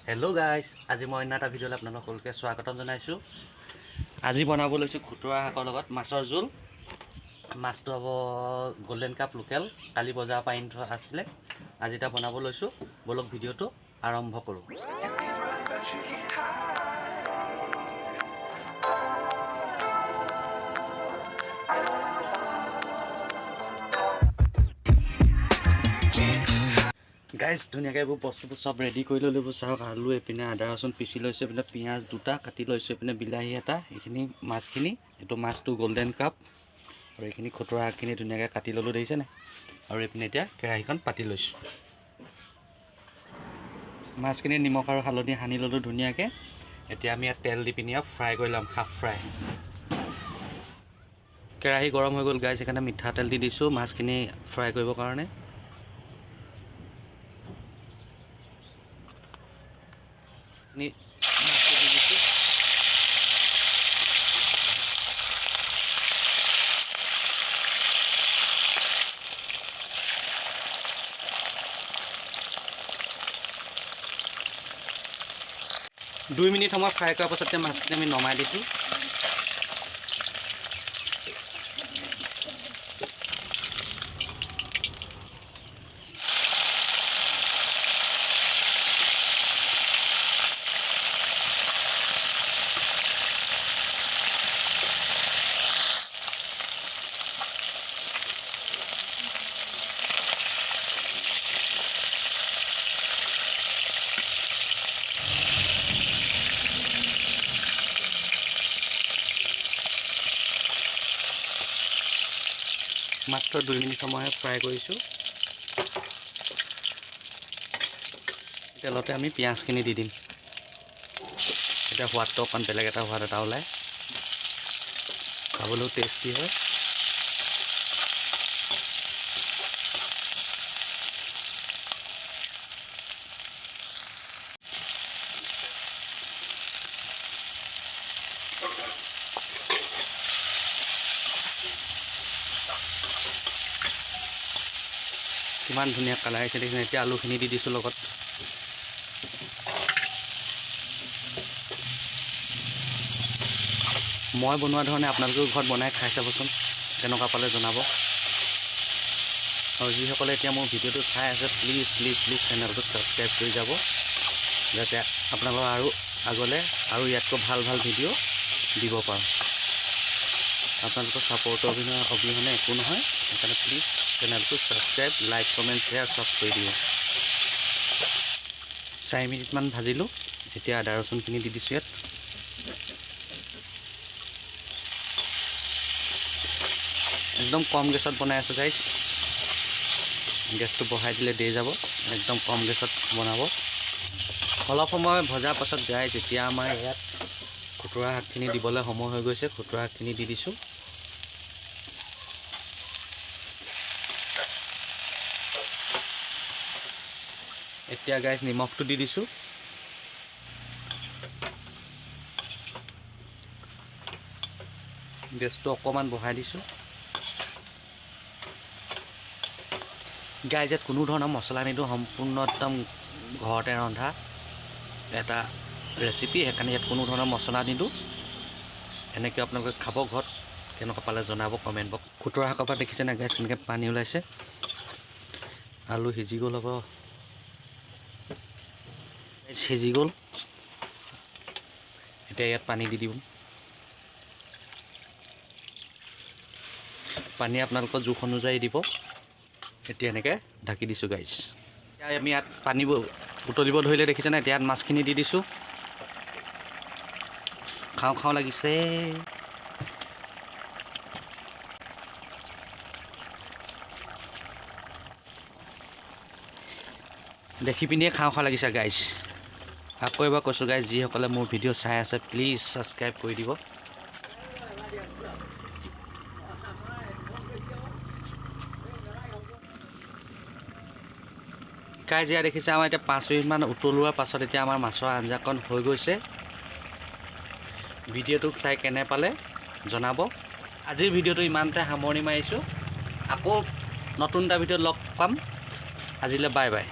Hello guys আজি মই অন্য এটা ভিডিঅ'লৈ আপোনালোক সকলোকে স্বাগতম জনাইছো। আজি বনাব লৈছো খুতুৰা শাকৰ লগত মাছৰ জোল। মাছটো হ'ব গোল্ডেন কাপ লোকেল, কালি বজাৰ পৰা আনি থোৱা আছিলে। আজি এটা বনাব লৈছো, বলক ভিডিঅ'টো আৰম্ভ কৰো। गाइस धुनियाके एबो बस्तुবোৰ सब रेडी কৰি ললো। চাওক আলু এপিনে আদা ৰসুন পিছি লৈছো, এপিনে পিয়াজ দুটা কাটি লৈছো, এপিনে বিলাহী এটা, এইখিনি মাছখিনি, এটো মাছটো গোল্ডেন কাপ আৰু এইখিনি খুতুৰা শাকখিনি ধুনিয়াকে কাটি ললো দেখিছে না। আৰু এপিনে এতিয়া কেৰাহীখন পাতি লৈছো। মাছখিনি নিমখ আৰু হালধি সানি ললো ধুনিয়াকে। এতিয়া আমি তেল দি পিনি ফ্ৰাই কৰি লম, হাফ ফ্ৰাই। কেৰাহী গৰম হৈ গ'ল গাইস, এখানে মিঠাতেল দি দিছো মাছখিনি ফ্ৰাই কৰিবৰ কাৰণে। Ini masuk di situ. দুই মিনিট সময় ফ্ৰাই কৰাৰ পাছতে মাছখিনি আমি নমাই দিছোঁ। মাত্ৰ 2 মিনিট সময় ফ্ৰাই কৰিছোঁ। তেলতে আমি পিঁয়াজখিনি দি দিম। এতিয়া সোৱাদটো অকণ বেলেগ এটা সোৱাদ এটা ওলায়, খাবলৈও টেষ্টি হয়। কিমান ধুনীয়া কালাৰ আহিছে দেখিছে। এতিয়া আলুখিনি দি দিছোঁ লগত। মই বনোৱা ধৰণে আপোনালোকেও ঘৰত বনাই খাই চাবচোন, কেনেকুৱা পালে জনাব। আৰু যিসকলে এতিয়া মোৰ ভিডিঅ'টো চাই আছে প্লিজ প্লিজ প্লিজ চেনেলটো ছাবস্ক্ৰাইব কৰি যাব, যাতে আপোনালোকৰ আৰু আগলৈ আৰু ইয়াতকৈ ভাল ভাল ভিডিঅ' দিব পাৰোঁ। আপোনালোকৰ ছাপোৰ্টৰ অবিহনে একো নহয়, সেইকাৰণে প্লিজ চেনেলটো ছাবস্ক্ৰাইব, লাইক, কমেণ্ট, শ্বেয়াৰ চব কৰি দিব। 4 মিনিটমান ভাজিলোঁ। এতিয়া আদা ৰচুনখিনি দি দিছোঁ ইয়াত। একদম কম গেছত বনাই আছোঁ গাইছ, গেছটো বঢ়াই দিলে দেৰি যাব। একদম কম গেছত বনাব। অলপ সময় ভজাৰ পাছত গাইছ এতিয়া আমাৰ ইয়াত খুতুৰা শাকখিনি দিবলৈ সময় হৈ গৈছে। খুতুৰা শাকখিনি দি দিছোঁ। এতিয়া গাইছ নিমখটো দি দিছোঁ। গেছটো অকণমান বঢ়াই দিছোঁ। গাইছ ইয়াত কোনো ধৰণৰ মছলা নিদিওঁ, সম্পূৰ্ণ একদম ঘৰতে ৰন্ধা এটা ৰেচিপি, সেইকাৰণে ইয়াত কোনো ধৰণৰ মছলা নিদিওঁ। এনেকৈ আপোনালোকে খাব ঘৰত, কেনেকুৱা পালে জনাব কমেণ্ট বক্স। খুতুৰা শাকৰ পৰা দেখিছে না গাইছ কেনেকৈ পানী ওলাইছে। আলু সিজি গ'ল হ'ব, সিজি গ'ল। এতিয়া ইয়াত পানী দি দিওঁ। পানী আপোনালোকৰ জোখ অনুযায়ী দিব। এতিয়া এনেকৈ ঢাকি দিছোঁ গাইছ। এতিয়া আমি ইয়াত পানী উতলিব ধৰিলে দেখিছে না। এতিয়া ইয়াত মাছখিনি দি দিছোঁ। খাওঁ খাওঁ লাগিছে। দেখি পিনিয়ে খাওঁ খাওঁ লাগিছে গাইছ। আকৌ এবাৰ কৈছোঁ গাইছ, যিসকলে মোৰ ভিডিঅ' চাই আছে প্লিজ ছাবস্ক্ৰাইব কৰি দিব। গাইছ এয়া দেখিছে আমাৰ এতিয়া 5 মিনিটমান উতলোৱাৰ পাছত এতিয়া আমাৰ মাছৰ আঞ্জাকণ হৈ গৈছে। ভিডিঅ'টোক চাই কেনে পালে জনাব। আজিৰ ভিডিঅ'টো ইমানতে সামৰণি মাৰিছোঁ। আকৌ নতুন এটা ভিডিঅ'ত লগ পাম। আজিলৈ বাই বাই।